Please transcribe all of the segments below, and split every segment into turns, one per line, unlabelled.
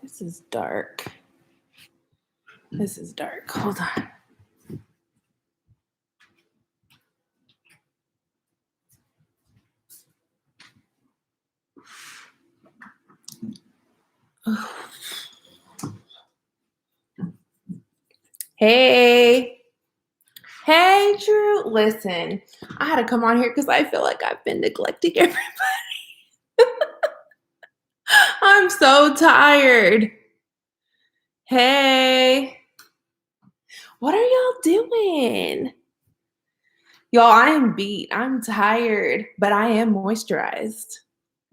This is dark. This is dark. Hold on. Hey. Hey, Drew. Listen, I had to come on here because I feel like I've been neglecting everybody. I'm so tired. Hey. What are y'all doing? Y'all, I am beat. I'm tired, but I am moisturized.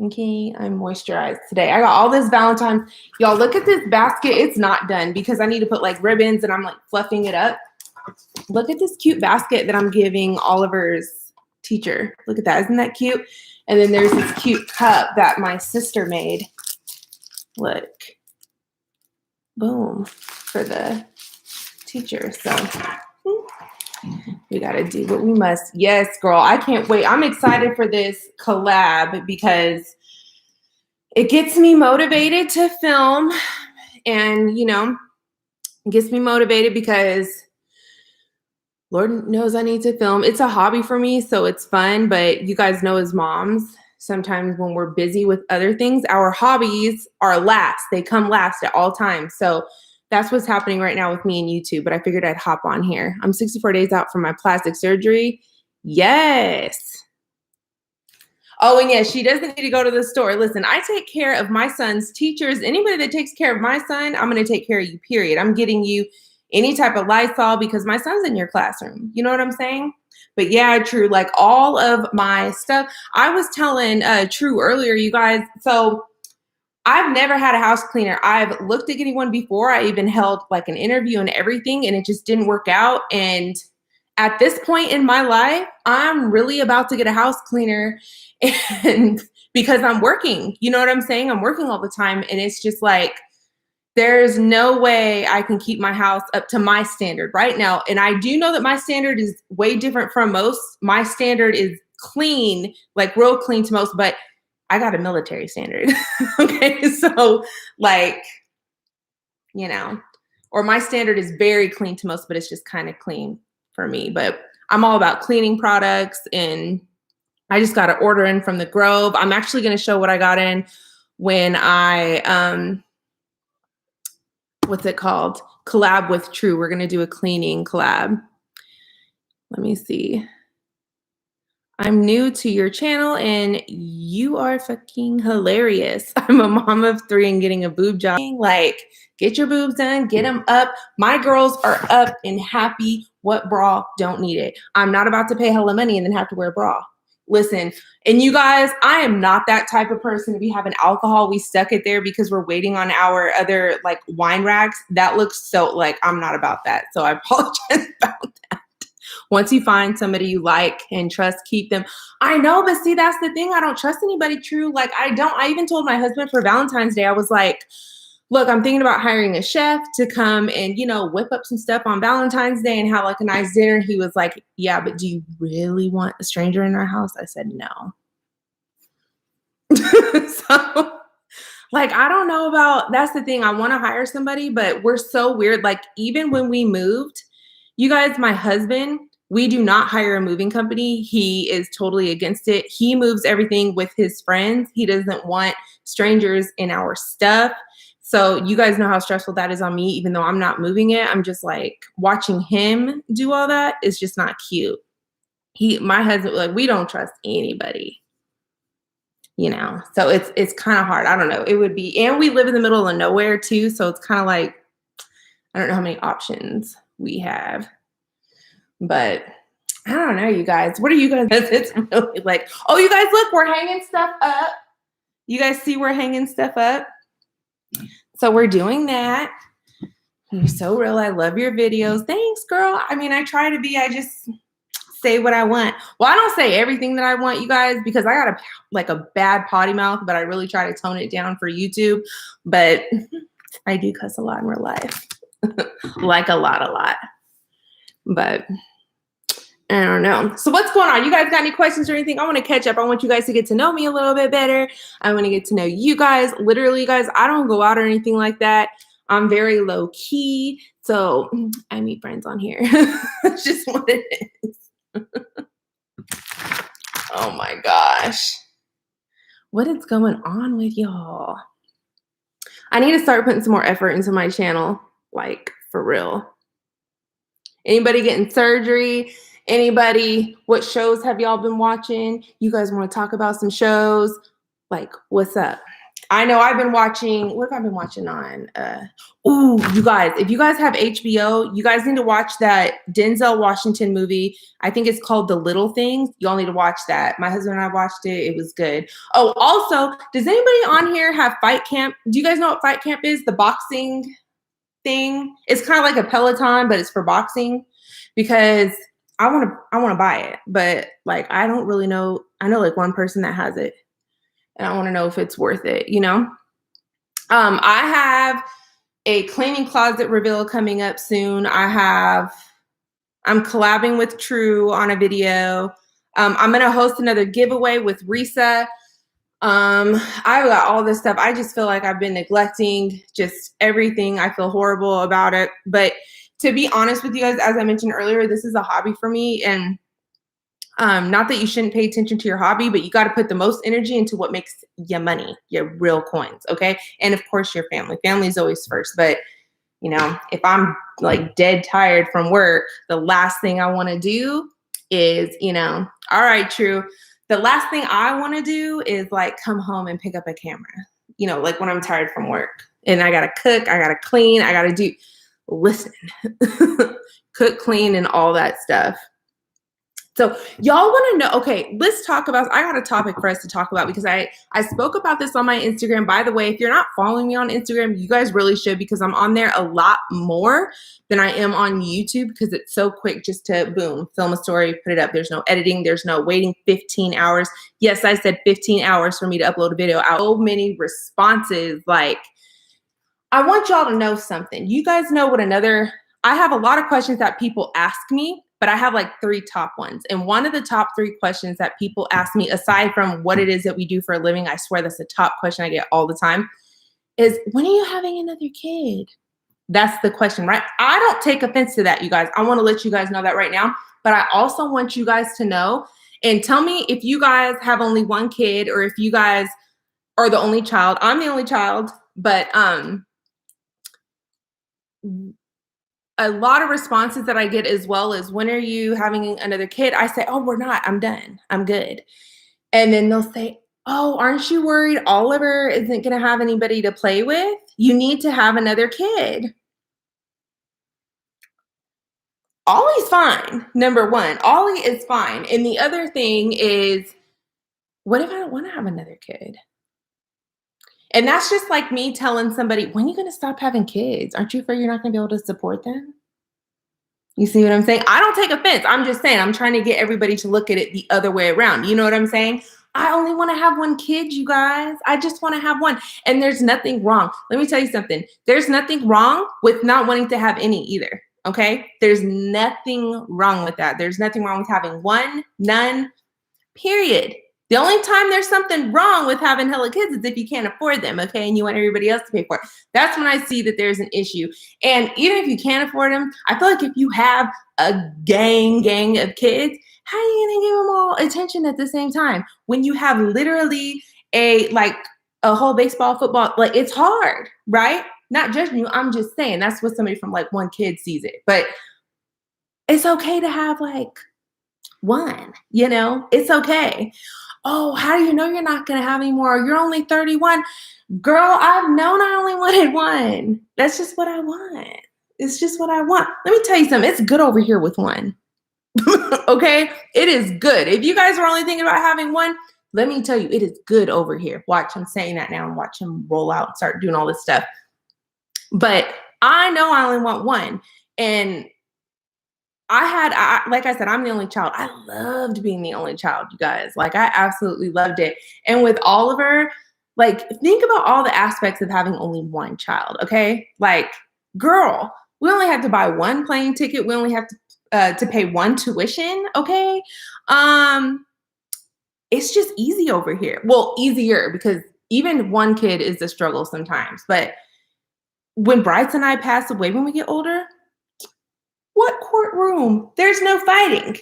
Okay, I'm moisturized today. I got all this Valentine's. Y'all, look at this basket. It's not done because I need to put like ribbons and I'm like fluffing it up. Look at this cute basket that I'm giving Oliver's teacher. Look at that. Isn't that cute? And then there's this cute cup that my sister made. Look. Boom. For the teacher. So we got to do what we must. Yes, girl. I can't wait. I'm excited for this collab because it gets me motivated to film. And, you know, it gets me motivated because Lord knows I need to film. It's a hobby for me, so it's fun. But you guys know as moms, sometimes when we're busy with other things, our hobbies are last. They come last at all times. So that's what's happening right now with me and YouTube. But I figured I'd hop on here. I'm 64 days out from my plastic surgery. Yes. Oh, and yeah, she doesn't need to go to the store. Listen, I take care of my son's teachers. Anybody that takes care of my son, I'm going to take care of you, period. I'm getting you any type of Lysol because my son's in your classroom. You know what I'm saying? But yeah, True, like all of my stuff. I was telling True earlier, you guys, so I've never had a house cleaner. I've looked at getting one before. I even held like an interview and everything, and it just didn't work out. And at this point in my life, I'm really about to get a house cleaner, and because I'm working, you know what I'm saying? I'm working all the time, and it's just like, there's no way I can keep my house up to my standard right now. And I do know that my standard is way different from most. My standard is clean, like real clean to most, but I got a military standard. Okay. So like, you know, or my standard is very clean to most, but it's just kind of clean for me. But I'm all about cleaning products, and I just got an order in from the Grove. I'm actually going to show what I got in when I, what's it called? Collab with True. We're going to do a cleaning collab. Let me see. I'm new to your channel and you are fucking hilarious. I'm a mom of 3 and getting a boob job. Like, get your boobs done, get them up. My girls are up and happy. What bra? Don't need it. I'm not about to pay hella money and then have to wear a bra. Listen, and you guys, I am not that type of person to be having alcohol. We stuck it there because we're waiting on our other like wine racks. That looks so like, I'm not about that. So I apologize about that. Once you find somebody you like and trust, keep them. I know, but see, that's the thing. I don't trust anybody, True. Like I even told my husband for Valentine's Day, I was like, look, I'm thinking about hiring a chef to come and, you know, whip up some stuff on Valentine's Day and have like a nice dinner. He was like, yeah, but do you really want a stranger in our house? I said, no. So like, I don't know about, that's the thing. I want to hire somebody, but we're so weird. Like even when we moved, you guys, my husband, we do not hire a moving company. He is totally against it. He moves everything with his friends. He doesn't want strangers in our stuff. So you guys know how stressful that is on me, even though I'm not moving it. I'm just like watching him do all that is just not cute. My husband, like, we don't trust anybody, you know? So it's kind of hard. I don't know. It would be, and we live in the middle of nowhere too. So it's kind of like, I don't know how many options we have, but I don't know, you guys. What are you guys? It's really like, oh, you guys, look, we're hanging stuff up. You guys see we're hanging stuff up? So we're doing that. You're so real. I love your videos. Thanks, girl. I mean, I try to be. I just say what I want. Well, I don't say everything that I want, you guys, because I got a bad potty mouth, but I really try to tone it down for YouTube. But I do cuss a lot in real life. Like a lot. But I don't know. So what's going on? You guys got any questions or anything? I want to catch up. I want you guys to get to know me a little bit better. I want to get to know you guys. Literally, guys, I don't go out or anything like that. I'm very low key. So I meet friends on here. That's just what it is. Oh my gosh. What is going on with y'all? I need to start putting some more effort into my channel. Like, for real. Anybody getting surgery? Anybody, what shows have y'all been watching? You guys want to talk about some shows? Like, what's up? I know I've been watching, what have I been watching on? You guys, if you guys have HBO, you guys need to watch that Denzel Washington movie. I think it's called The Little Things. Y'all need to watch that. My husband and I watched it. It was good. Oh, also, does anybody on here have Fight Camp? Do you guys know what Fight Camp is? The boxing thing. It's kind of like a Peloton, but it's for boxing. Because I want to buy it, but like I don't really know. I know like one person that has it, and I want to know if it's worth it. You know, I have a cleaning closet reveal coming up soon. I'm collabing with True on a video. I'm gonna host another giveaway with Risa. I've got all this stuff. I just feel like I've been neglecting just everything. I feel horrible about it, but to be honest with you guys, as I mentioned earlier, this is a hobby for me. And not that you shouldn't pay attention to your hobby, but you got to put the most energy into what makes you money, your real coins. Okay. And of course, your family. Family is always first. But, you know, if I'm like dead tired from work, the last thing I want to do is, you know, all right, True. The last thing I want to do is like come home and pick up a camera, you know, like when I'm tired from work and I got to cook, I got to clean, I got to do. Listen, cook, clean, and all that stuff. So y'all want to know, okay, let's talk about, I got a topic for us to talk about because I spoke about this on my Instagram. By the way, if you're not following me on Instagram, you guys really should because I'm on there a lot more than I am on YouTube because it's so quick just to boom, film a story, put it up. There's no editing. There's no waiting 15 hours. Yes, I said 15 hours for me to upload a video. So many responses like, I want y'all to know something. You guys know what I have a lot of questions that people ask me, but I have like 3 top ones. And one of the top 3 questions that people ask me, aside from what it is that we do for a living, I swear that's the top question I get all the time, is when are you having another kid? That's the question, right? I don't take offense to that, you guys. I want to let you guys know that right now. But I also want you guys to know and tell me if you guys have only one kid or if you guys are the only child. I'm the only child, but a lot of responses that I get as well is when are you having another kid? I say, oh, we're not. I'm done. I'm good. And then they'll say, oh, aren't you worried Oliver isn't going to have anybody to play with? You need to have another kid. Ollie's fine. Number one, Ollie is fine. And the other thing is, what if I don't want to have another kid? And that's just like me telling somebody, when are you going to stop having kids? Aren't you afraid you're not going to be able to support them? You see what I'm saying? I don't take offense. I'm just saying, I'm trying to get everybody to look at it the other way around. You know what I'm saying? I only want to have one kid, you guys. I just want to have one. And there's nothing wrong. Let me tell you something. There's nothing wrong with not wanting to have any either. Okay? There's nothing wrong with that. There's nothing wrong with having one, none, period. The only time there's something wrong with having hella kids is if you can't afford them, okay, and you want everybody else to pay for it. That's when I see that there's an issue. And even if you can't afford them, I feel like if you have a gang of kids, how are you going to give them all attention at the same time? When you have literally a whole baseball, football, like it's hard, right? Not judging you. I'm just saying that's what somebody from like one kid sees it. But it's okay to have like one, you know, it's okay. Oh, how do you know you're not going to have any more? You're only 31. Girl, I've known I only wanted one. That's just what I want. It's just what I want. Let me tell you something. It's good over here with one. Okay? It is good. If you guys are only thinking about having one, let me tell you, it is good over here. Watch him saying that now and watch him roll out and start doing all this stuff. But I know I only want one. And like I said, I'm the only child. I loved being the only child, you guys. Like, I absolutely loved it. And with Oliver, like, think about all the aspects of having only one child, okay? Like, girl, we only have to buy one plane ticket. We only have to to pay one tuition. Okay. It's just easy over here. Well, easier because even one kid is a struggle sometimes. But when Bryce and I pass away when we get older, what courtroom? There's no fighting.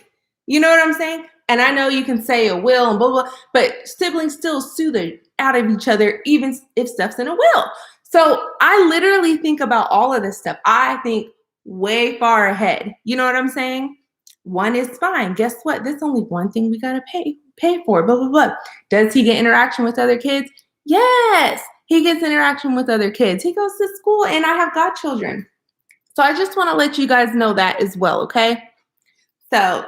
You know what I'm saying? And I know you can say a will and blah, blah, but siblings still sue the out of each other, even if stuff's in a will. So I literally think about all of this stuff. I think way far ahead. You know what I'm saying? One is fine. Guess what? There's only one thing we got to pay for, blah, blah, blah. Does he get interaction with other kids? Yes, he gets interaction with other kids. He goes to school and I have godchildren. So I just want to let you guys know that as well, okay? So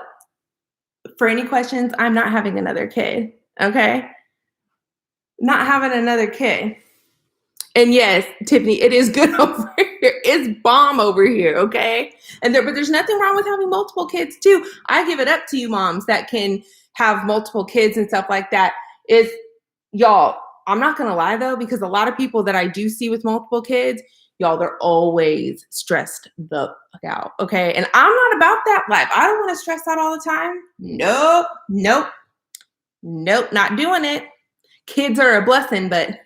for any questions, I'm not having another kid, okay? Not having another kid. And yes, Tiffany, it is good over here. It's bomb over here, okay? But there's nothing wrong with having multiple kids too. I give it up to you moms that can have multiple kids and stuff like that. Y'all, I'm not gonna lie though, because a lot of people that I do see with multiple kids, y'all, they're always stressed the fuck out, okay? And I'm not about that life. I don't want to stress out all the time. Nope, not doing it. Kids are a blessing, but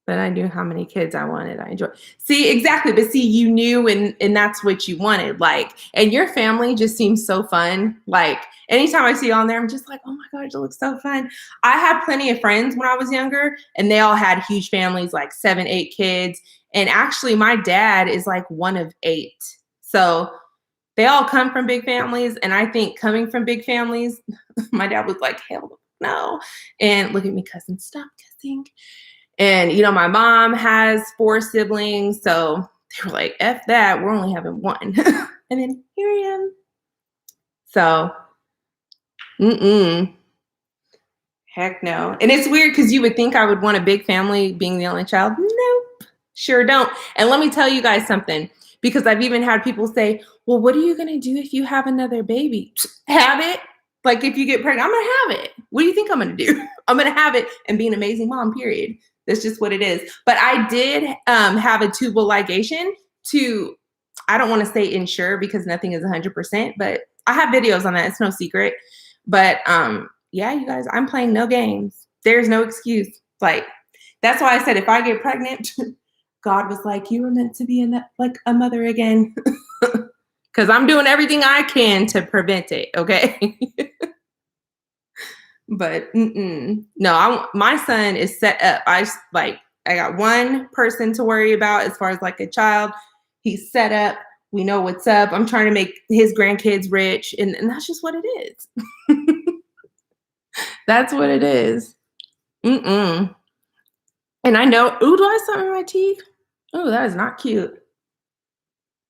but I knew how many kids I wanted. I enjoy. See, exactly. But see, you knew and that's what you wanted. Like, and your family just seems so fun. Like, anytime I see you on there, I'm just like, oh my gosh, it looks so fun. I had plenty of friends when I was younger, and they all had huge families, like 7, 8 kids. And actually, my dad is like one of 8. So they all come from big families. And I think coming from big families, my dad was like, hell no. And look at me cussing. Stop cussing. And, you know, my mom has 4 siblings. So they were like, F that. We're only having 1. And then here I am. So, heck no. And it's weird because you would think I would want a big family being the only child. Nope. Sure don't. And let me tell you guys something, because I've even had people say, well, what are you going to do if you have another baby? Have it. Like if you get pregnant, I'm going to have it. What do you think I'm going to do? I'm going to have it and be an amazing mom, period. That's just what it is. But I did have a tubal ligation to, I don't want to say ensure because nothing is 100%, but I have videos on that. It's no secret. But yeah, you guys, I'm playing no games. There's no excuse. Like, that's why I said if I get pregnant, God was like, you were meant to be a mother again. Because I'm doing everything I can to prevent it, okay? But no, my son is set up. I got one person to worry about as far as like a child. He's set up. We know what's up. I'm trying to make his grandkids rich, and that's just what it is. That's what it is. And I know. Ooh, do I have something in my teeth? Oh, that is not cute.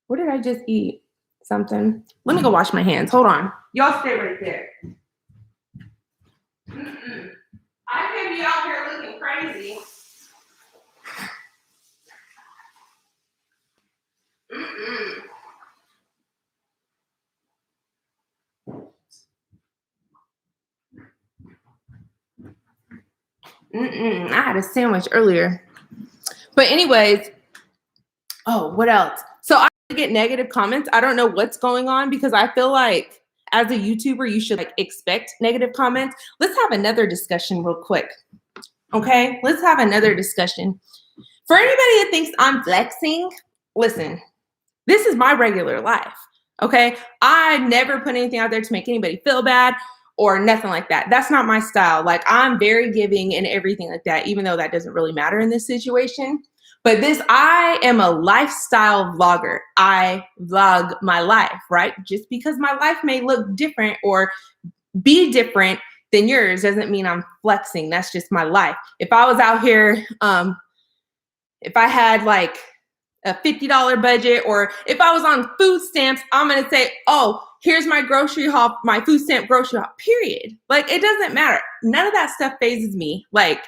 What did I just eat? Something. Let me go wash my hands. Hold on. Y'all stay right there. I can be out here looking crazy. I had a sandwich earlier. But anyways, oh, what else? So I get negative comments. I don't know what's going on because I feel like as a YouTuber, you should like expect negative comments. Let's have another discussion real quick. Okay, let's have another discussion. For anybody that thinks I'm flexing, listen, this is my regular life. Okay, I never put anything out there to make anybody feel bad or nothing like that. That's not my style. Like, I'm very giving and everything like that, even though that doesn't really matter in this situation. But I am a lifestyle vlogger. I vlog my life, right? Just because my life may look different or be different than yours doesn't mean I'm flexing. That's just my life. If I was out here, if I had like a $50 budget, or if I was on food stamps, I'm going to say, oh, here's my grocery haul, my food stamp grocery haul, period. Like, it doesn't matter. None of that stuff phases me. Like,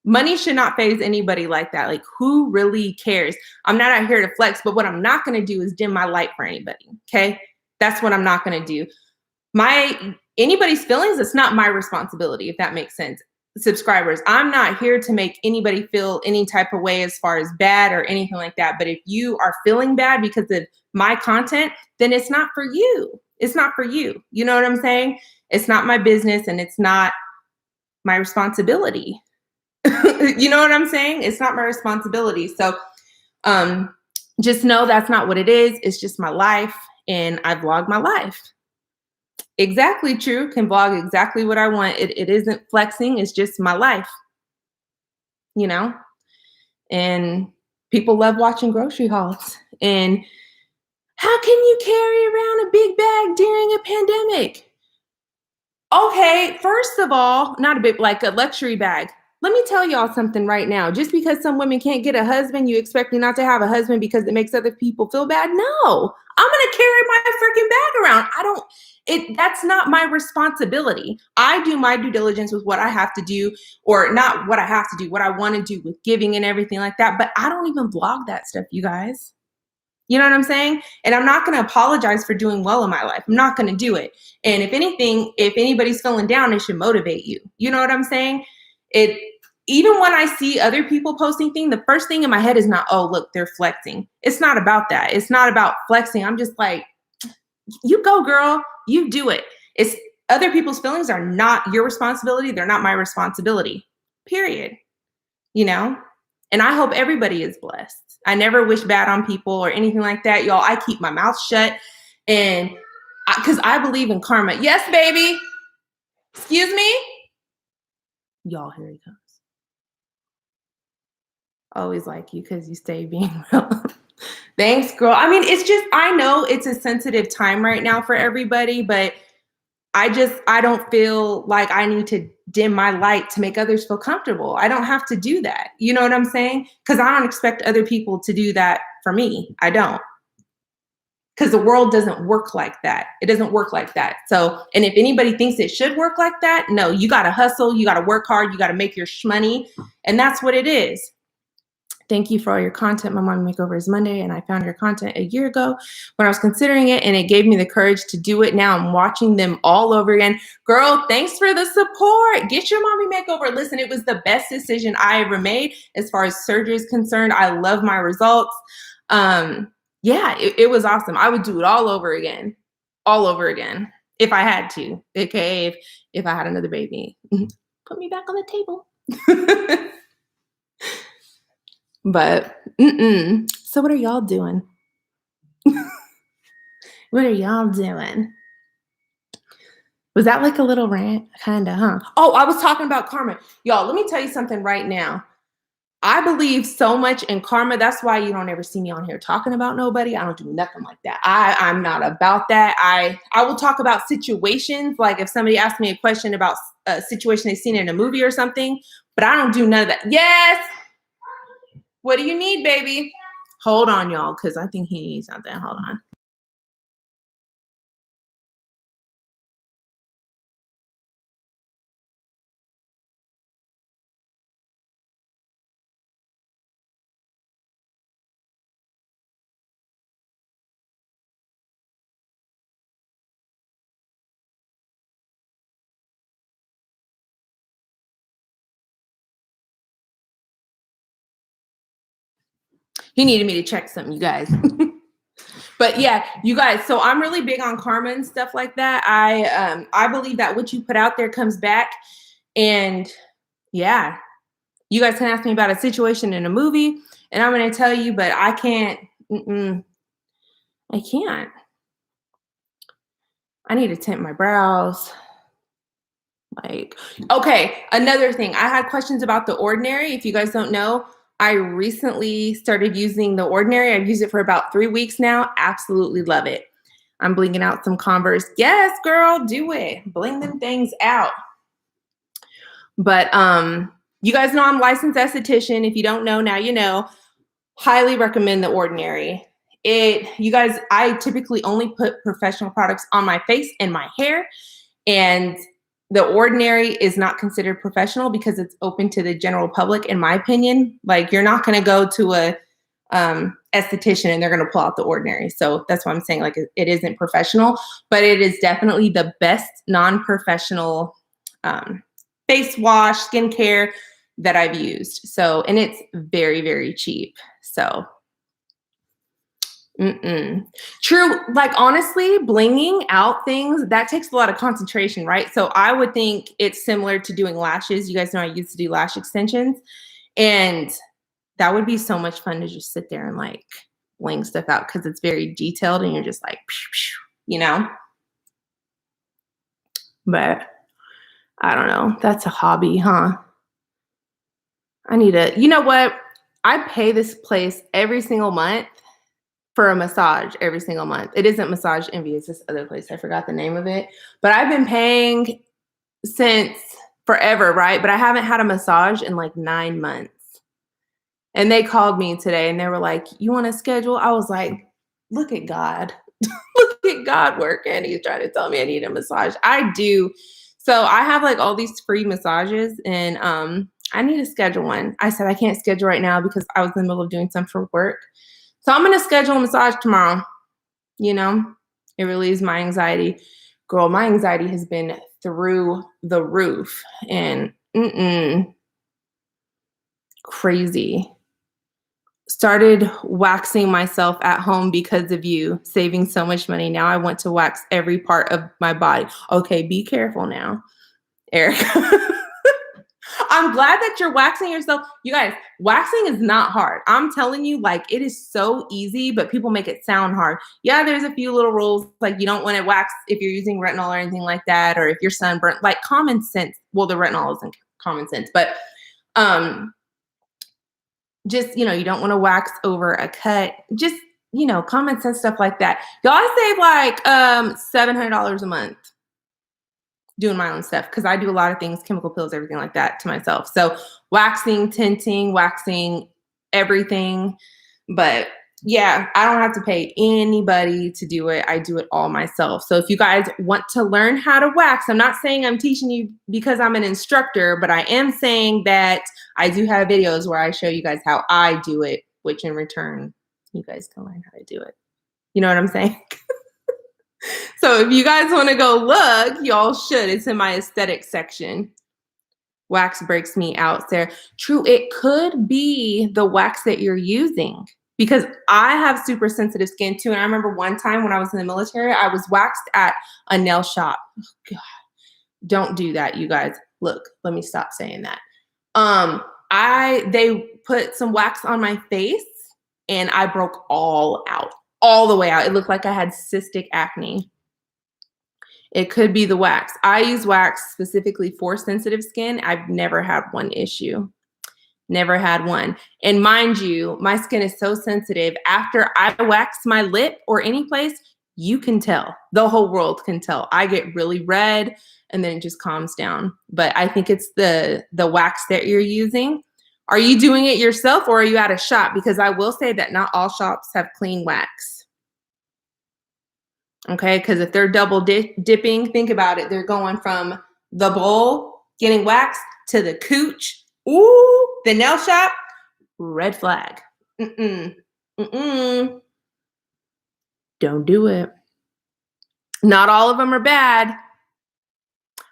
money should not phase anybody like that. Like, who really cares? I'm not out here to flex, but what I'm not going to do is dim my light for anybody. Okay. That's what I'm not going to do. Anybody's feelings, it's not my responsibility, if that makes sense. subscribers. I'm not here to make anybody feel any type of way as far as bad or anything like that. But if you are feeling bad because of my content, then it's not for you. It's not for you. You know what I'm saying? It's not my business and it's not my responsibility. You know what I'm saying? It's not my responsibility. So just know that's not what it is. It's just my life, and I vlog my life. Exactly true. Can vlog exactly what I want. It isn't flexing. It's just my life, you know? And people love watching grocery hauls. And how can you carry around a big bag during a pandemic? Okay, first of all, not a big, like a luxury bag. Let me tell y'all something right now. Just because some women can't get a husband, you expect me not to have a husband because it makes other people feel bad? No, I'm gonna carry my freaking bag around. That's not my responsibility. I do my due diligence with what I have to do, or not what I have to do, what I want to do with giving and everything like that. But I don't even vlog that stuff, you guys. You know what I'm saying? And I'm not going to apologize for doing well in my life. I'm not going to do it. And if anything, if anybody's feeling down, it should motivate you. You know what I'm saying? Even when I see other people posting things, the first thing in my head is not, oh, look, they're flexing. It's not about that. It's not about flexing. I'm just like, you go, girl, you do it. It's other people's feelings are not your responsibility. They're not my responsibility, period. You know? And I hope everybody is blessed. I never wish bad on people or anything like that. Y'all, I keep my mouth shut, and because I believe in karma. Yes, baby. Excuse me? Y'all, here he comes. Always like you because you stay being real. Thanks, girl. I mean, it's just, I know it's a sensitive time right now for everybody, but I don't feel like I need to dim my light to make others feel comfortable. I don't have to do that. You know what I'm saying? Because I don't expect other people to do that for me. I don't. Because the world doesn't work like that. It doesn't work like that. So, and if anybody thinks it should work like that, no, you got to hustle. You got to work hard. You got to make your shmoney. And that's what it is. Thank you for all your content. My Mommy Makeover is Monday, and I found your content a year ago when I was considering it, and it gave me the courage to do it. Now I'm watching them all over again. Girl, thanks for the support. Get your Mommy Makeover. Listen, it was the best decision I ever made as far as surgery is concerned. I love my results. Yeah, it was awesome. I would do it all over again if I had to, aka if I had another baby. Put me back on the table. But, so what are y'all doing? What are y'all doing? Was that like a little rant? Kinda, huh? Oh, I was talking about karma. Y'all, let me tell you something right now. I believe so much in karma. That's why you don't ever see me on here talking about nobody. I don't do nothing like that. I'm not about that. I will talk about situations. Like if somebody asks me a question about a situation they've seen in a movie or something, but I don't do none of that. Yes. What do you need, baby? Hold on, y'all, because I think he needs something. Hold on. He needed me to check something, you guys. But yeah, you guys, so I'm really big on karma and stuff like that. I believe that what you put out there comes back. And yeah, you guys can ask me about a situation in a movie, and I'm going to tell you, but I can't. I can't. I need to tint my brows. Like, okay, another thing. I had questions about The Ordinary. If you guys don't know, I recently started using The Ordinary. I've used it for about 3 weeks now. Absolutely love it. I'm blinging out some Converse. Yes, girl, do it. Bling them things out. But you guys know I'm a licensed esthetician. If you don't know, now you know. Highly recommend The Ordinary. You guys, I typically only put professional products on my face and my hair, and The Ordinary is not considered professional because it's open to the general public, in my opinion. Like, you're not going to go to a esthetician and they're going to pull out The Ordinary. So that's why I'm saying, like, it isn't professional, but it is definitely the best non-professional face wash, skincare that I've used. So, and it's very, very cheap. So, true. Like, honestly, blinging out things, that takes a lot of concentration, right? So I would think it's similar to doing lashes. You guys know I used to do lash extensions, and that would be so much fun to just sit there and like bling stuff out because it's very detailed and you're just like, you know? But I don't know. That's a hobby, huh? I need to, you know what? I pay this place every single month for a massage every single month. It isn't Massage Envy. It's this other place. I forgot the name of it. But I've been paying since forever, right? But I haven't had a massage in like 9 months. And they called me today and they were like, you want to schedule? I was like, look at God. Look at God working. He's trying to tell me I need a massage. I do. So I have like all these free massages and I need to schedule one. I said I can't schedule right now because I was in the middle of doing something for work. So I'm going to schedule a massage tomorrow. You know, it relieves my anxiety. Girl, my anxiety has been through the roof and crazy. Started waxing myself at home because of you, saving so much money. Now I want to wax every part of my body. Okay, be careful now, Erica. I'm glad that you're waxing yourself. You guys, waxing is not hard. I'm telling you, like, it is so easy, but people make it sound hard. Yeah, there's a few little rules, like you don't want to wax if you're using retinol or anything like that, or if you're sunburnt, like common sense. Well, the retinol isn't common sense, but just, you know, you don't want to wax over a cut. Just, you know, common sense stuff like that. Y'all, I save like $700 a month doing my own stuff because I do a lot of things, chemical pills, everything like that to myself. So waxing, tinting, waxing, everything. But yeah, I don't have to pay anybody to do it. I do it all myself. So if you guys want to learn how to wax, I'm not saying I'm teaching you because I'm an instructor, but I am saying that I do have videos where I show you guys how I do it, which in return, you guys can learn how to do it. You know what I'm saying? So if you guys want to go look, y'all should. It's in my aesthetic section. Wax breaks me out, Sarah. True, it could be the wax that you're using because I have super sensitive skin too. And I remember one time when I was in the military, I was waxed at a nail shop. Oh, God. Don't do that, you guys. Look, let me stop saying that. They put some wax on my face and I broke all the way out. It looked like I had cystic acne. It could be the wax. I use wax specifically for sensitive skin. I've never had one issue. Never had one. And mind you, my skin is so sensitive. After I wax my lip or any place, you can tell. The whole world can tell. I get really red and then it just calms down. But I think it's the wax that you're using. Are you doing it yourself or are you at a shop? Because I will say that not all shops have clean wax. Okay, because if they're double dipping, think about it. They're going from the bowl, getting waxed, to the cooch. Ooh, the nail shop, red flag. Don't do it. Not all of them are bad.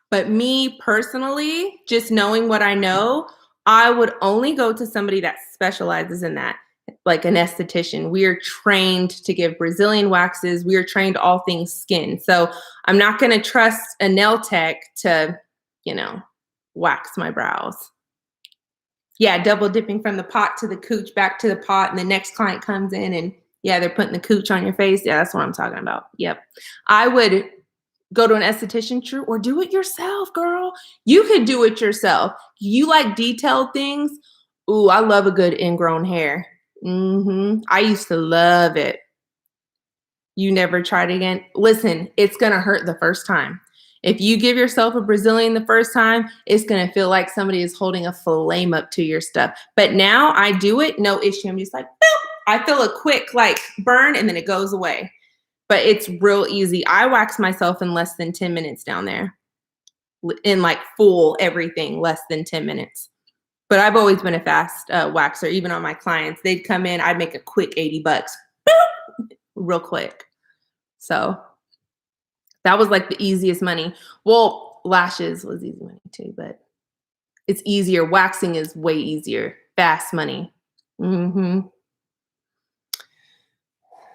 But me personally, just knowing what I know, I would only go to somebody that specializes in that. Like an esthetician. We are trained to give Brazilian waxes. We are trained all things skin. So I'm not going to trust a nail tech to, you know, wax my brows. Yeah, double dipping from the pot to the cooch, back to the pot, and the next client comes in and yeah, they're putting the cooch on your face. Yeah, that's what I'm talking about. Yep. I would go to an esthetician, true, or do it yourself, girl. You could do it yourself. You like detailed things. Ooh, I love a good ingrown hair. I used to love it. You never tried again? Listen, it's going to hurt the first time. If you give yourself a Brazilian the first time, it's going to feel like somebody is holding a flame up to your stuff. But now I do it, no issue. I'm just like, boop. I feel a quick like burn and then it goes away. But it's real easy. I wax myself in less than 10 minutes down there. In like full everything, less than 10 minutes. But I've always been a fast waxer, even on my clients. They'd come in, I'd make a quick $80, boop, real quick. So that was like the easiest money. Well, lashes was easy money too, but It's easier. Waxing is way easier. Fast money.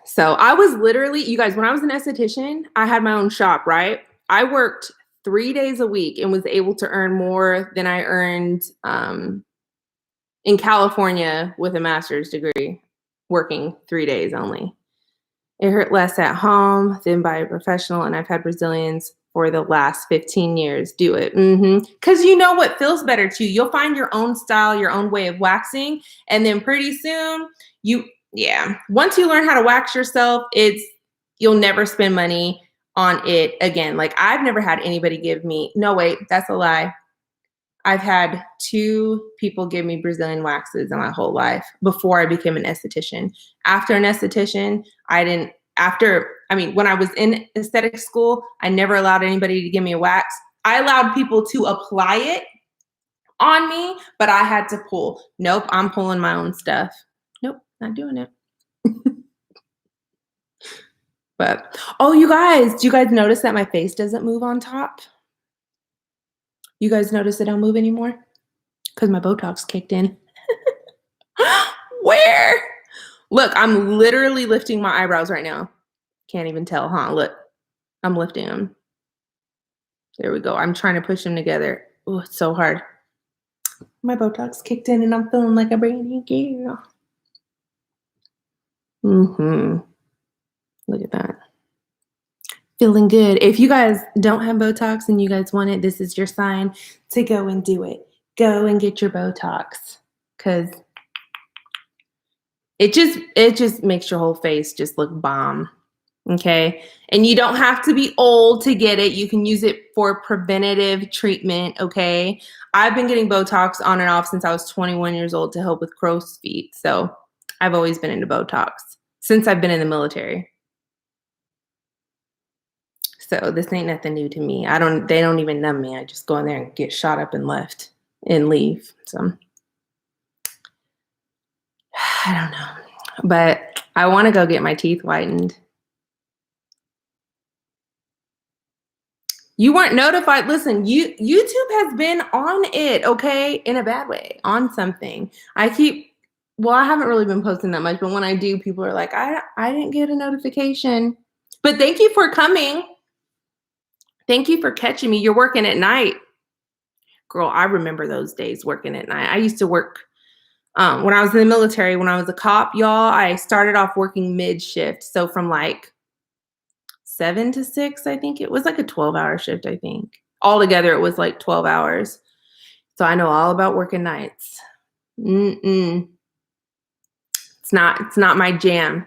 So I was literally, you guys, when I was an esthetician, I had my own shop, right? I worked 3 days a week and was able to earn more than I earned in California with a master's degree, working 3 days only. It hurt less at home than by a professional, and I've had Brazilians for the last 15 years do it. Because you know what feels better to you. You'll find your own style, your own way of waxing, and then pretty soon once you learn how to wax yourself, you'll never spend money on it again. Like I've never had anybody give me, no wait, that's a lie. I've had 2 people give me Brazilian waxes in my whole life before I became an esthetician. After an esthetician, when I was in aesthetic school, I never allowed anybody to give me a wax. I allowed people to apply it on me, but I had to pull. Nope, I'm pulling my own stuff. Nope, not doing it. But, you guys, do you guys notice that my face doesn't move on top? You guys notice it don't move anymore? Because my Botox kicked in. Where? Look, I'm literally lifting my eyebrows right now. Can't even tell, huh? Look, I'm lifting them. There we go. I'm trying to push them together. Oh, it's so hard. My Botox kicked in and I'm feeling like a brand new girl. Look at that. Feeling good. If you guys don't have Botox and you guys want it, this is your sign to go and do it. Go and get your Botox, because it just makes your whole face just look bomb. Okay. And you don't have to be old to get it. You can use it for preventative treatment. Okay. I've been getting Botox on and off since I was 21 years old to help with crow's feet. So I've always been into Botox since I've been in the military. So this ain't nothing new to me. They don't even numb me. I just go in there and get shot up and left and leave. So I don't know, but I want to go get my teeth whitened. You weren't notified. Listen, YouTube has been on it, okay? In a bad way, on something. I haven't really been posting that much, but when I do, people are like, I didn't get a notification. But thank you for coming. Thank you for catching me. You're working at night. Girl, I remember those days working at night. I used to work when I was in the military, when I was a cop, y'all, I started off working mid-shift. So from like 7 to 6, I think it was like a 12-hour shift, I think. Altogether, it was like 12 hours. So I know all about working nights. It's not my jam.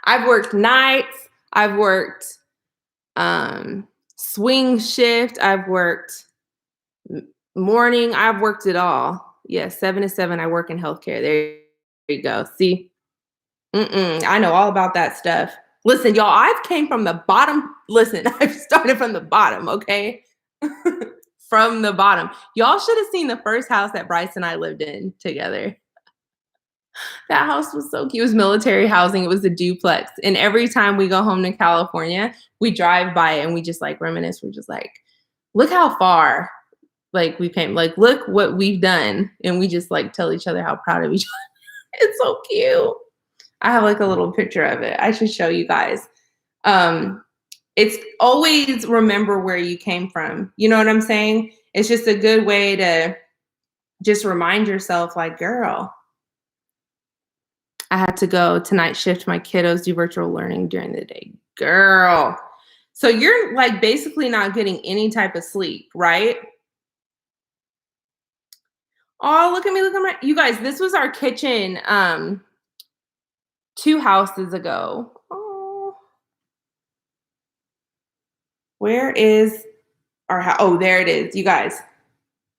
I've worked nights. I've worked swing shift. I've worked morning. I've worked it all. Yeah, 7 to 7. I work in healthcare. There you go. See? I know all about that stuff. Listen, y'all, I've came from the bottom. Listen, I've started from the bottom, okay? From the bottom. Y'all should have seen the first house that Bryce and I lived in together. That house was so cute. It was military housing. It was a duplex. And every time we go home to California, we drive by it and we just like reminisce. We're just like, look how far like we came. Like, look what we've done. And we just like tell each other how proud of each other. It's so cute. I have like a little picture of it. I should show you guys. It's always remember where you came from. You know what I'm saying? It's just a good way to just remind yourself like, girl, I had to go to night shift. My kiddos do virtual learning during the day. Girl. So you're like basically not getting any type of sleep, right? Oh, look at me. Look at my, you guys, this was our kitchen 2 houses ago. Oh, where is our house? Oh, there it is. You guys,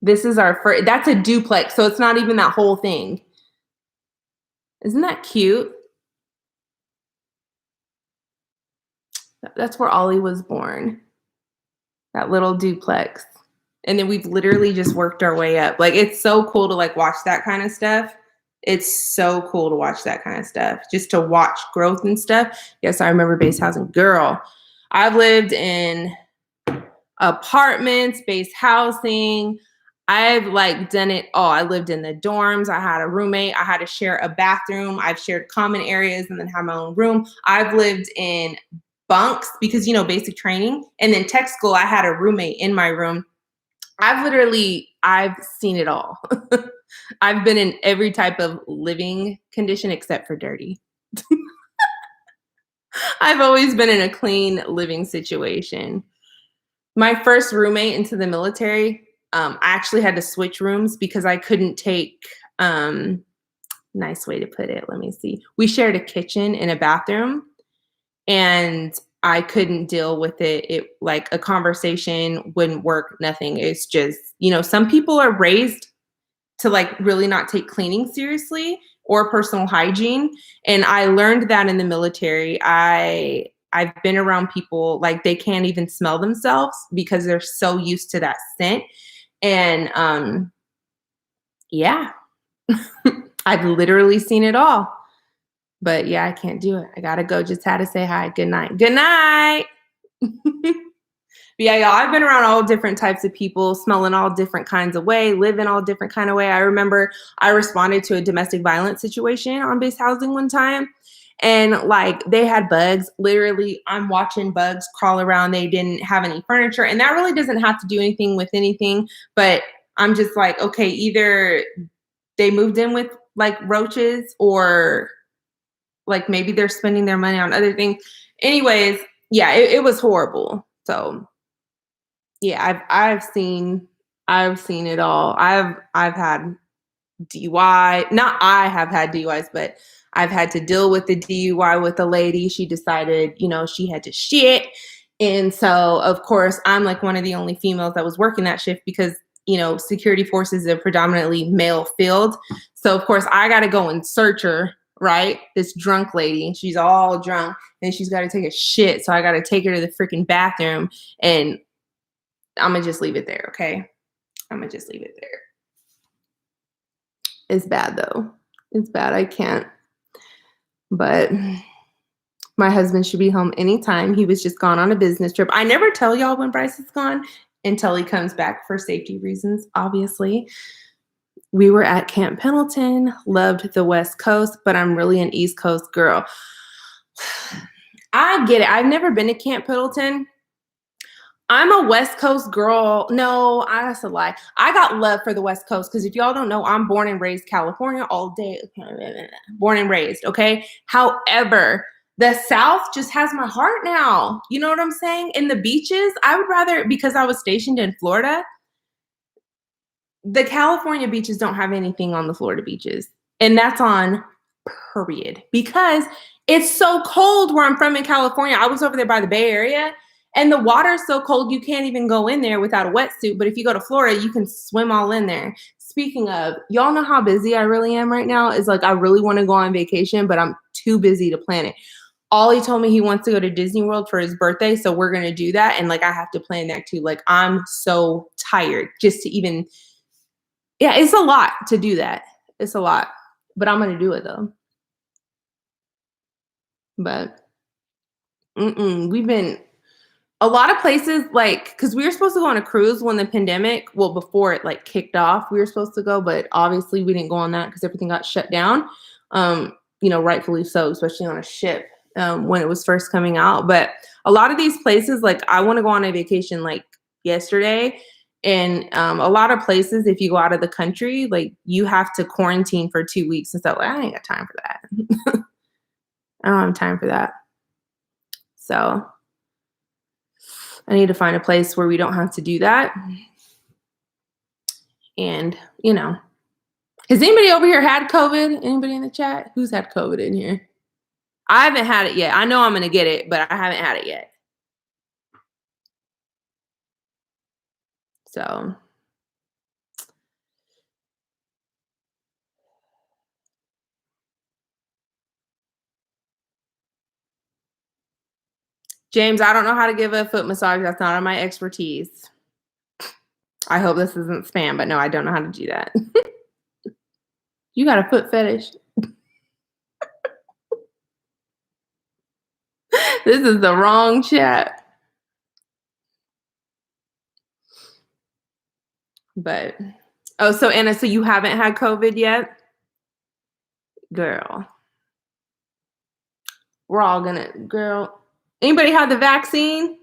this is our first, that's a duplex. So it's not even that whole thing. Isn't that cute? That's where Ollie was born. That little duplex. And then we've literally just worked our way up. Like, it's so cool to like watch that kind of stuff. It's so cool to watch that kind of stuff. Just to watch growth and stuff. Yes, I remember base housing. Girl, I've lived in apartments, base housing. I've like done it all. I lived in the dorms. I had a roommate. I had to share a bathroom. I've shared common areas and then have my own room. I've lived in bunks because, basic training. And then tech school, I had a roommate in my room. I've seen it all. I've been in every type of living condition except for dirty. I've always been in a clean living situation. My first roommate into the military, I actually had to switch rooms because I couldn't take, nice way to put it. Let me see. We shared a kitchen and a bathroom, and I couldn't deal with it. It like a conversation wouldn't work, nothing. It's just, some people are raised to like really not take cleaning seriously or personal hygiene. And I learned that in the military. I've been around people like they can't even smell themselves because they're so used to that scent. And yeah, I've literally seen it all. But yeah, I can't do it. I gotta go. Just had to say hi. Good night. Good night. But yeah, y'all, I've been around all different types of people, smelling all different kinds of way, living all different kind of way. I remember I responded to a domestic violence situation on base housing one time. And like they had bugs. Literally, I'm watching bugs crawl around. They didn't have any furniture. And that really doesn't have to do anything with anything. But I'm just like, okay, either they moved in with like roaches or like maybe they're spending their money on other things. Anyways, yeah, it was horrible. So yeah, I've seen it all. I've had DUI. Not I have had DUIs, but I've had to deal with the DUI with a lady. She decided, she had to shit. And so, of course, I'm like one of the only females that was working that shift because, security forces are predominantly male field. So, of course, I got to go and search her, right? This drunk lady. She's all drunk and she's got to take a shit. So I got to take her to the freaking bathroom and I'm going to just leave it there, okay? I'm going to just leave it there. It's bad, though. It's bad. I can't. But my husband should be home anytime. He was just gone on a business trip. I never tell y'all when Bryce is gone until he comes back for safety reasons, obviously. We were at Camp Pendleton, loved the West Coast, but I'm really an East Coast girl. I get it. I've never been to Camp Pendleton. I'm a West Coast girl. No, that's a lie. I got love for the West Coast because if y'all don't know, I'm born and raised California all day. Born and raised, okay? However, the South just has my heart now. You know what I'm saying? In the beaches, I would rather, because I was stationed in Florida, the California beaches don't have anything on the Florida beaches. And that's on period. Because it's so cold where I'm from in California. I was over there by the Bay Area. And the water's so cold, you can't even go in there without a wetsuit. But if you go to Florida, you can swim all in there. Speaking of, y'all know how busy I really am right now? It's like I really want to go on vacation, but I'm too busy to plan it. Ollie told me he wants to go to Disney World for his birthday, so we're going to do that. And like I have to plan that too. Like I'm so tired just to even, yeah, it's a lot to do that. It's a lot. But I'm going to do it though. But we've been... A lot of places, like, because we were supposed to go on a cruise when the pandemic, well, before it like kicked off, we were supposed to go, but obviously we didn't go on that because everything got shut down. Rightfully so, especially on a ship when it was first coming out. But a lot of these places, like, I want to go on a vacation like yesterday. And a lot of places, if you go out of the country, like you have to quarantine for 2 weeks and stuff. Like, I ain't got time for that. I don't have time for that. So I need to find a place where we don't have to do that. And, has anybody over here had COVID? Anybody in the chat? Who's had COVID in here? I haven't had it yet. I know I'm going to get it, but I haven't had it yet. So James, I don't know how to give a foot massage. That's not on my expertise. I hope this isn't spam, but no, I don't know how to do that. You got a foot fetish. This is the wrong chat. But, oh, so Anna, so you haven't had COVID yet? Girl, we're all gonna, girl. Anybody had the vaccine?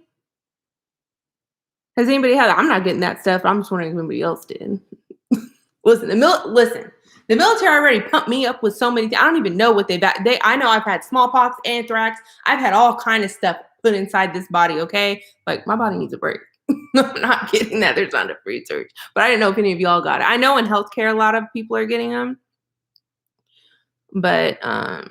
Has anybody had? I'm not getting that stuff. I'm just wondering if anybody else did. Listen, the military already pumped me up with so many things. I don't even know what I know I've had smallpox, anthrax. I've had all kind of stuff put inside this body. Okay, like my body needs a break. I'm not getting that. There's not enough research, but I didn't know if any of y'all got it. I know in healthcare a lot of people are getting them, but I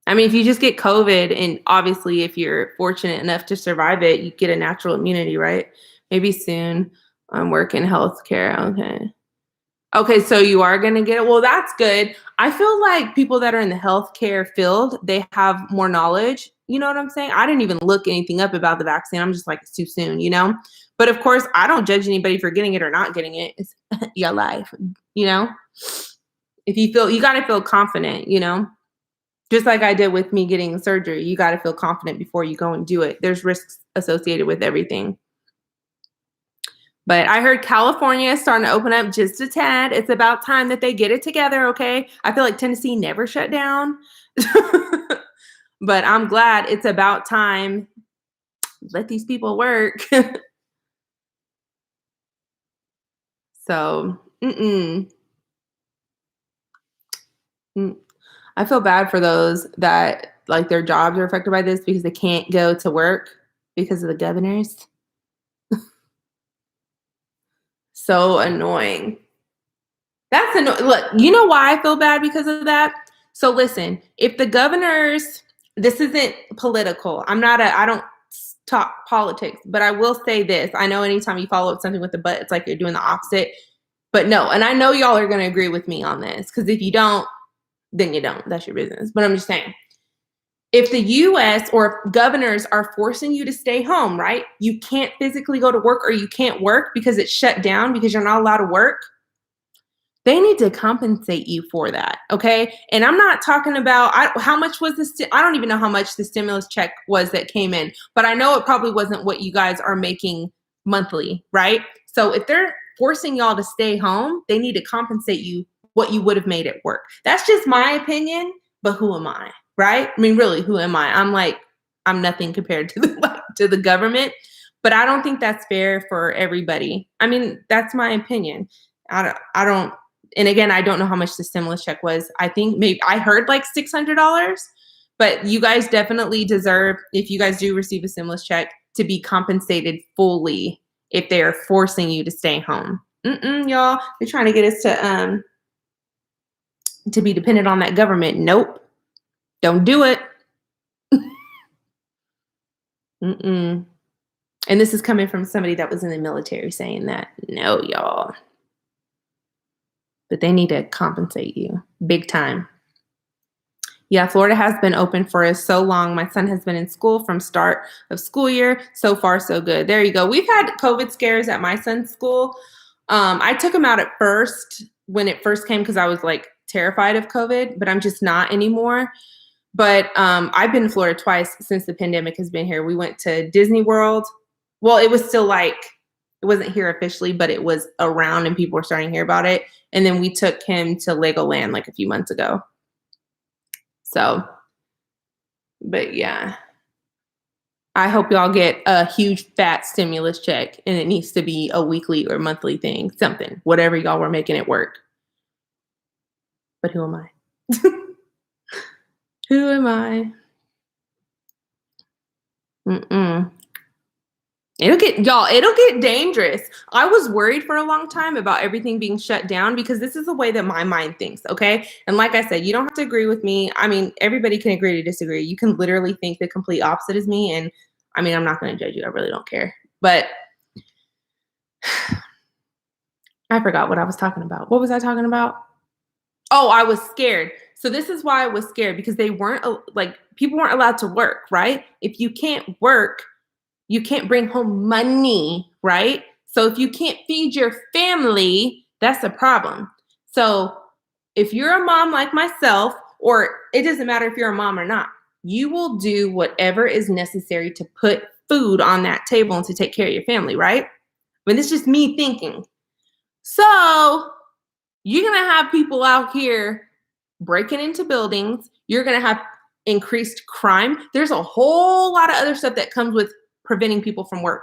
mean, if you just get COVID, and obviously if you're fortunate enough to survive it, you get a natural immunity, right? Maybe soon. I'm working healthcare. Okay, so you are going to get it. Well, that's good. I feel like people that are in the healthcare field, they have more knowledge. You know what I'm saying? I didn't even look anything up about the vaccine. I'm just like, it's too soon, you know? But of course, I don't judge anybody for getting it or not getting it. It's your life, you know? If you got to feel confident, you know? Just like I did with me getting surgery, you got to feel confident before you go and do it. There's risks associated with everything. But I heard California is starting to open up just a tad. It's about time that they get it together, okay? I feel like Tennessee never shut down. But I'm glad it's about time. Let these people work. So, I feel bad for those that like their jobs are affected by this because they can't go to work because of the governors. So annoying. That's annoying. Look, you know why I feel bad because of that? So listen, if the governors, this isn't political. I don't talk politics, but I will say this. I know anytime you follow up something with the but, it's like you're doing the opposite. But no, and I know y'all are going to agree with me on this because if you don't, then you don't. That's your business. But I'm just saying, if the U.S. or governors are forcing you to stay home, right? You can't physically go to work or you can't work because it's shut down because you're not allowed to work. They need to compensate you for that, okay? And I'm not talking about how much was I don't even know how much the stimulus check was that came in, but I know it probably wasn't what you guys are making monthly, right? So if they're forcing y'all to stay home, they need to compensate you what you would have made at work. That's just my opinion, but who am I, right? I mean, really, who am I? I'm nothing compared to the government, but I don't think that's fair for everybody. I mean, that's my opinion. I don't. And again, I don't know how much the stimulus check was. I think maybe I heard like $600, but you guys definitely deserve, if you guys do receive a stimulus check, to be compensated fully if they are forcing you to stay home. Y'all, they're trying to get us to be dependent on that government. Nope. Don't do it. And this is coming from somebody that was in the military saying that. No, y'all. But they need to compensate you big time. Yeah, Florida has been open for so long. My son has been in school from start of school year. So far, so good. There you go. We've had COVID scares at my son's school. I took him out at first when it first came because I was like terrified of COVID, but I'm just not anymore. But I've been in Florida twice since the pandemic has been here. We went to Disney World. Well, it was still like, it wasn't here officially, but it was around and people were starting to hear about it. And then we took him to Legoland like a few months ago. So, but yeah, I hope y'all get a huge fat stimulus check and it needs to be a weekly or monthly thing, something, whatever y'all were making it work. But who am I? Who am I? It'll get dangerous. I was worried for a long time about everything being shut down because this is the way that my mind thinks, okay? And like I said, you don't have to agree with me. I mean, everybody can agree to disagree. You can literally think the complete opposite as me, and I mean, I'm not going to judge you. I really don't care. But I forgot what I was talking about. What was I talking about? Oh, I was scared. So this is why I was scared, because they weren't, like, people weren't allowed to work, right? If you can't work, you can't bring home money, right? So if you can't feed your family, that's a problem. So if you're a mom like myself, or it doesn't matter if you're a mom or not, you will do whatever is necessary to put food on that table and to take care of your family, right? I mean, it's just me thinking. So you're going to have people out here breaking into buildings. You're going to have increased crime. There's a whole lot of other stuff that comes with preventing people from work.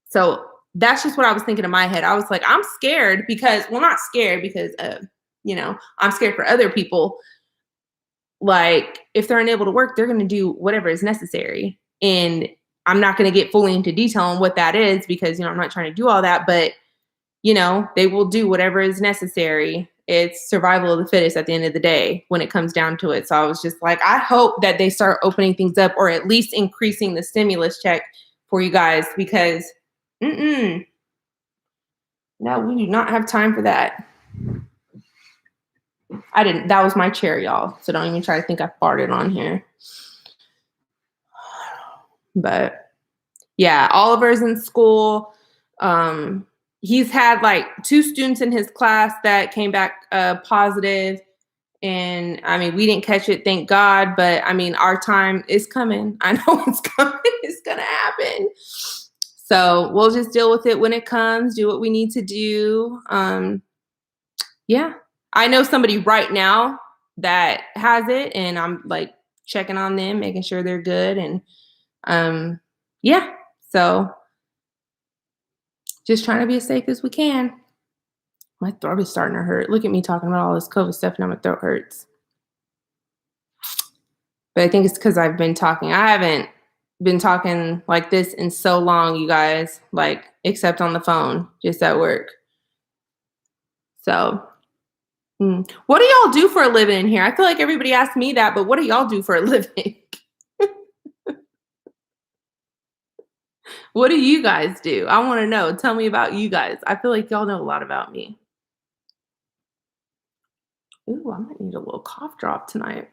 So that's just what I was thinking in my head. I was like, I'm scared because, well, not scared because, I'm scared for other people. Like, if they're unable to work, they're going to do whatever is necessary. And I'm not going to get fully into detail on what that is because, I'm not trying to do all that. But, they will do whatever is necessary. It's survival of the fittest at the end of the day when it comes down to it. So I was just like, I hope that they start opening things up or at least increasing the stimulus check for you guys because, no, we do not have time for that. That was my chair, y'all. So don't even try to think I farted on here. But yeah, Oliver's in school. He's had like 2 students in his class that came back positive. And I mean, we didn't catch it, thank God. But I mean, our time is coming. I know it's coming. It's going to happen. So we'll just deal with it when it comes, do what we need to do. Yeah. I know somebody right now that has it, and I'm like checking on them, making sure they're good. And yeah, so just trying to be as safe as we can. My throat is starting to hurt. Look at me talking about all this COVID stuff, now my throat hurts. But I think it's because I've been talking. I haven't been talking like this in so long, you guys, like except on the phone, just at work. So what do y'all do for a living in here? I feel like everybody asks me that, but what do y'all do for a living? What do you guys do? I want to know. Tell me about you guys. I feel like y'all know a lot about me. Ooh, I might need a little cough drop tonight.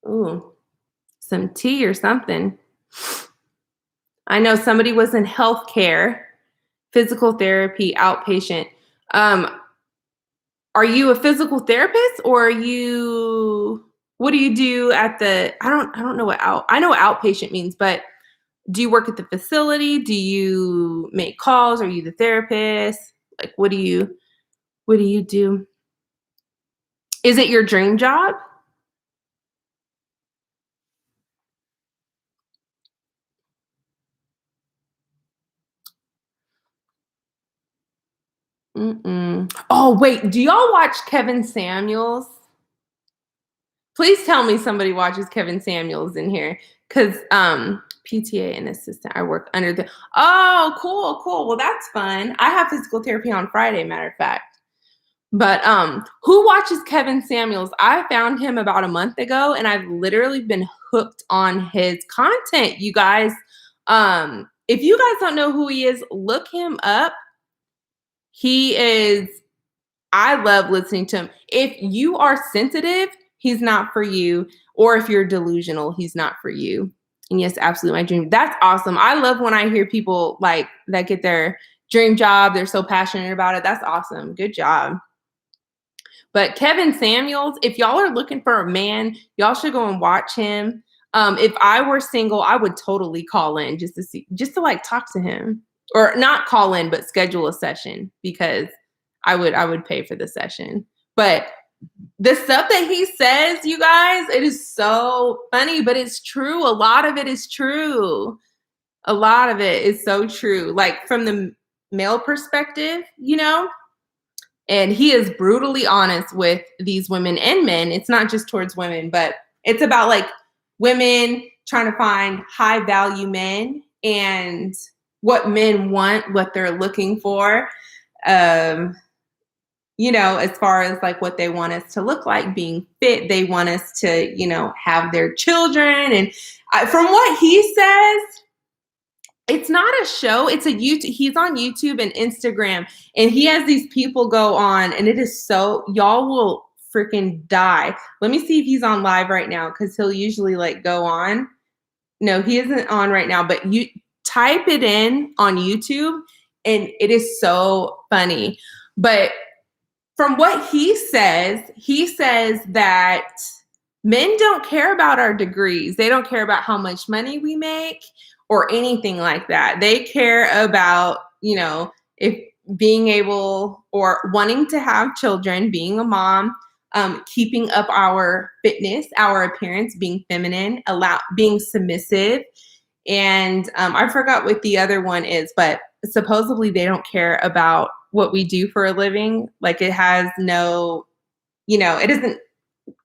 Ooh, some tea or something. I know somebody was in healthcare, physical therapy, outpatient. Are you a physical therapist or what do you do at the, I don't know I know what outpatient means, but do you work at the facility? Do you make calls? Are you the therapist? Like, what do you do? Is it your dream job? Oh, wait, do y'all watch Kevin Samuels? Please tell me somebody watches Kevin Samuels in here. Because PTA and assistant, I work under the, oh, cool. Well, that's fun. I have physical therapy on Friday, matter of fact. But who watches Kevin Samuels? I found him about a month ago, and I've literally been hooked on his content, you guys. If you guys don't know who he is, look him up. I love listening to him. If you are sensitive, he's not for you. Or if you're delusional, he's not for you. And yes, absolutely my dream. That's awesome. I love when I hear people like that get their dream job. They're so passionate about it. That's awesome. Good job. But Kevin Samuels, if y'all are looking for a man, y'all should go and watch him. If I were single, I would totally call in just to like talk to him, or not call in, but schedule a session because I would pay for the session. But the stuff that he says, you guys, it is so funny, but it's true. A lot of it is true. A lot of it is so true. Like from the male perspective, and he is brutally honest with these women and men. It's not just towards women, but it's about like women trying to find high value men and what men want, what they're looking for. As far as like what they want us to look like, being fit, they want us to, have their children. And from what he says, it's not a show. It's a YouTube. He's on YouTube and Instagram, and he has these people go on, and it is so, y'all will freaking die. Let me see if he's on live right now, because he'll usually like go on. No, he isn't on right now, but you type it in on YouTube, and it is so funny. But from what he says that Men don't care about our degrees. They don't care about how much money we make or anything like that. They care about, if being able or wanting to have children, being a mom, keeping up our fitness, our appearance, being feminine, being submissive. And I forgot what the other one is, but supposedly they don't care about what we do for a living. Like it has no, it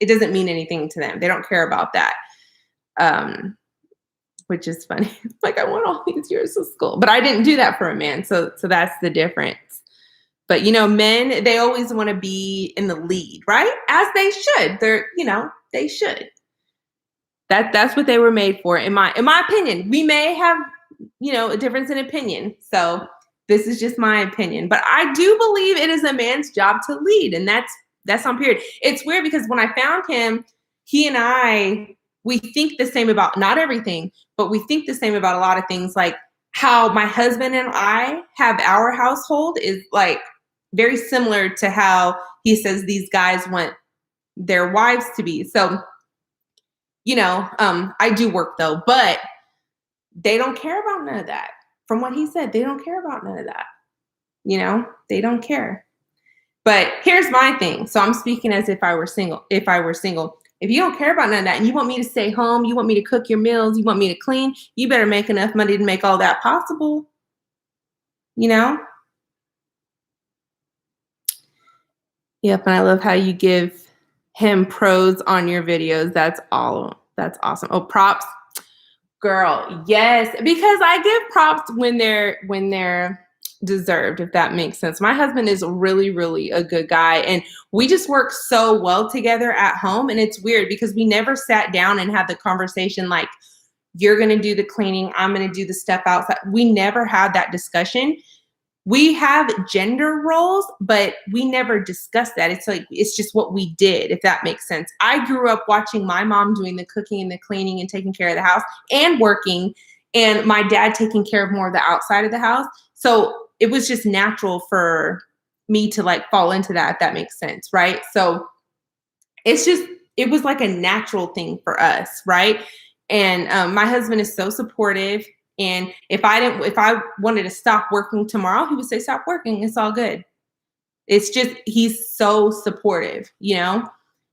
doesn't mean anything to them. They don't care about that. Which is funny. Like I went all these years of school, but I didn't do that for a man. So that's the difference. But men, they always want to be in the lead, right? As they should. They should. That's what they were made for, in my opinion. We may have, a difference in opinion. So this is just my opinion. But I do believe it is a man's job to lead, and that's on period. It's weird because when I found him, he and I, we think the same about not everything, but we think the same about a lot of things. Like how my husband and I have our household is like very similar to how he says these guys want their wives to be. So, I do work though, but they don't care about none of that. From what he said, they don't care about none of that. They don't care. But here's my thing. So I'm speaking as if I were single. If you don't care about none of that and you want me to stay home, you want me to cook your meals, you want me to clean, you better make enough money to make all that possible. Yep, and I love how you give him pros on your videos. That's awesome. Oh, props. Girl, yes. Because I give props when they're deserved, if that makes sense. My husband is really, really a good guy, and we just work so well together at home. And it's weird because we never sat down and had the conversation like, you're going to do the cleaning, I'm going to do the stuff outside. We never had that discussion. We have gender roles, but we never discussed that. It's just what we did, if that makes sense. I grew up watching my mom doing the cooking and the cleaning and taking care of the house and working, and my dad taking care of more of the outside of the house. So it was just natural for me to like fall into that, if that makes sense, right? So it was like a natural thing for us, right? And my husband is so supportive. And if I wanted to stop working tomorrow, he would say, stop working. It's all good. It's just, he's so supportive,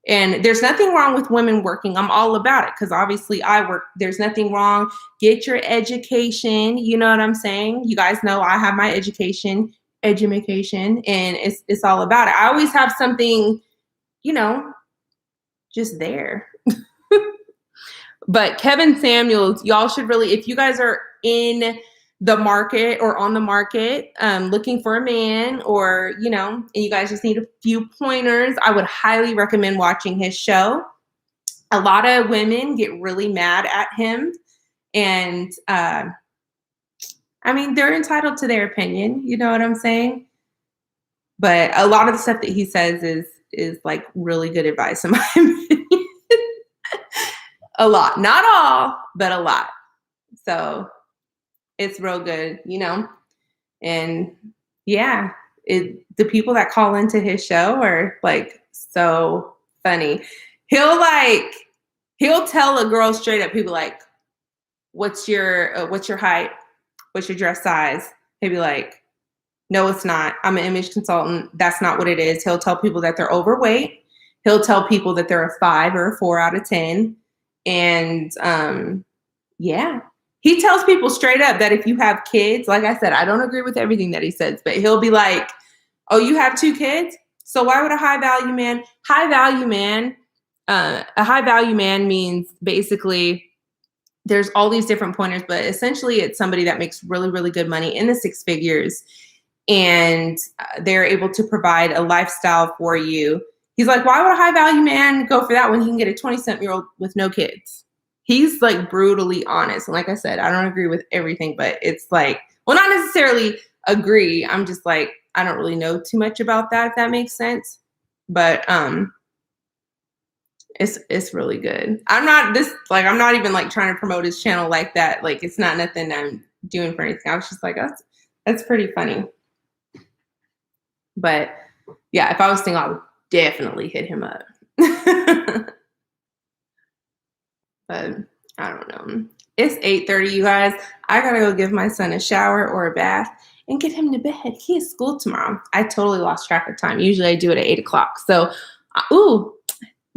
and there's nothing wrong with women working. I'm all about it because obviously I work. There's nothing wrong. Get your education. You know what I'm saying? You guys know I have my education, and it's all about it. I always have something, just there. But Kevin Samuels, y'all should really, if you guys are in the market or on the market, looking for a man, or, and you guys just need a few pointers, I would highly recommend watching his show. A lot of women get really mad at him. And, they're entitled to their opinion. You know what I'm saying? But a lot of the stuff that he says is like really good advice in my opinion. A lot, not all, but a lot. So it's real good, and yeah, the people that call into his show are like so funny. He'll tell a girl straight up, people like, what's your height? What's your dress size? He'll be like, no, it's not. I'm an image consultant. That's not what it is. He'll tell people that they're overweight. He'll tell people that they're a 5 or a 4 out of 10. And yeah, he tells people straight up that if you have kids, like I said, I don't agree with everything that he says, but he'll be like, oh, you have 2 kids? So why would a high value man, a high value man means basically there's all these different pointers, but essentially it's somebody that makes really, really good money in the 6 figures, and they're able to provide a lifestyle for you. He's like, why would a high value man go for that when he can get a 20-something-year-old with no kids? He's like brutally honest. And like I said, I don't agree with everything, but it's like, well, not necessarily agree. I'm just like, I don't really know too much about that, if that makes sense. But it's really good. I'm not even like trying to promote his channel like that. Like it's not nothing I'm doing for anything. I was just like, that's pretty funny. But yeah, if I was single, I would definitely hit him up. But I don't know. It's 8:30, you guys. I gotta go give my son a shower or a bath and get him to bed. He has school tomorrow. I totally lost track of time. Usually I do it at 8 o'clock. So, ooh,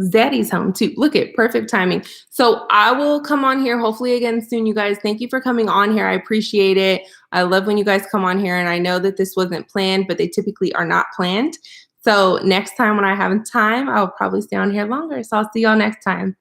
Zaddy's home too. Look at perfect timing. So I will come on here hopefully again soon, you guys. Thank you for coming on here. I appreciate it. I love when you guys come on here, and I know that this wasn't planned, but they typically are not planned. So next time when I have time, I'll probably stay on here longer. So I'll see y'all next time.